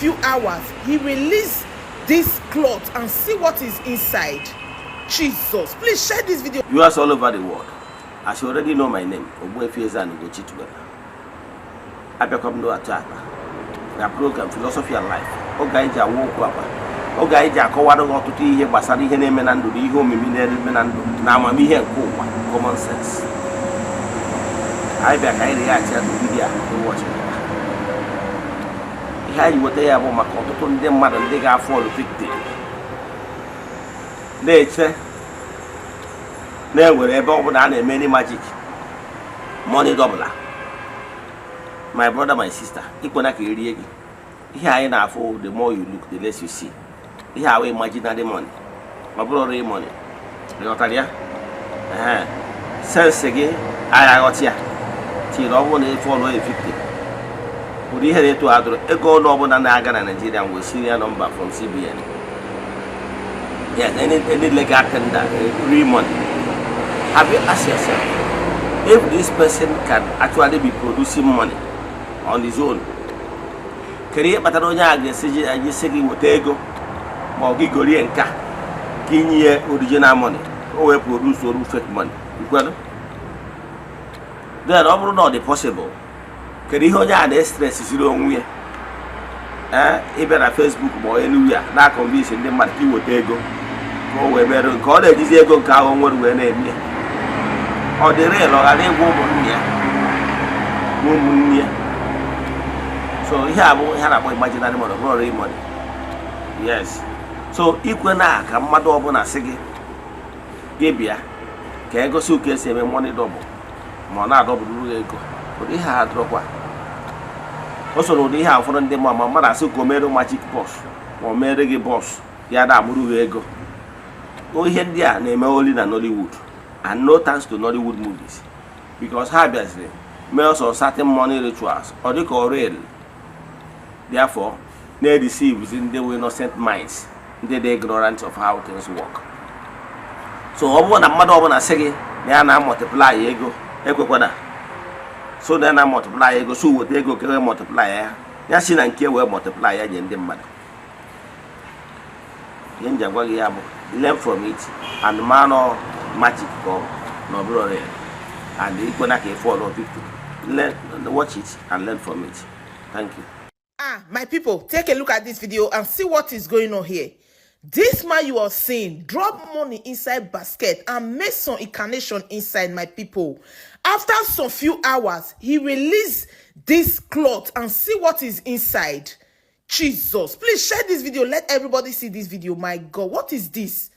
few hours, he released this cloth and see what is inside. Jesus, please share this video. Viewers all over the world, as you already know my name, Eze-Ana together. I become no attack. The program Philosophy and Life. Ogaija woke up. Ogaija Kowado got to hear Basari Henemenando, the home Menando, Namami and common sense. I back I react to video to watch it. Here you were there about my content, them mother, they got for the victim. They say, there were about many magic. Money doubler. My brother, my sister, here I now for the more you look, the less you see. Here I imagine the money. My brother, money. You know, Talia? Sense again, I got here. Till I want to follow a victim. Would you head to other a go noble than Nagan and Nigeria with serial number from CBN? Yes, any legal tender, real money. Have you asked yourself if this person can actually be producing money on his own? Kariye Patadonia agresiji ajisegi motego mogigori enka kinye original money o we produce or fake money. Well, then all not possible. Kariye onya na stress zero onwe ebe na Facebook mo anywhere na convince ndị mmadụ ki wotego ko we mere nke ọ na-ejizi ego nke ahụ nwere we na-eme ọ dị real ọ ga na-egwu ụmụnne ya. So here I have imaginary money, glory money. Yes. So equal na ka mmadụ ọbụla sị gị gebia ka ego si oke esi eme money double ma na double ego. Ụdị ihe a drọkwa. O so ụdị ihe a ụfọdụ ndị mma mmadụ asị ka o mere magic boss ma o mere gị boss ya da agbụrụ ego. O ihe ndị a na-eme only na Nollywood, and no thanks to Nollywood movies, because ha bịaziri mee some certain money rituals or dị ka real. Therefore, they deceive within the innocent minds, they ignorant of how things work. So, over a mother of a second, they are now multiply ego, so they now multiply ego, so what they go can multiply. Yasin and care will multiply again, the mother. Learn from it, and man or magic go, no brother, and the Ikonaki follow victim. Learn, watch it, and learn from it. Thank you. My people, take a look at this video and see what is going on here. This man you are seeing drop money inside basket and make some incarnation inside, my people. After some few hours, he released this cloth and see what is inside. Jesus, please share this video. Let everybody see this video. My God, what is this?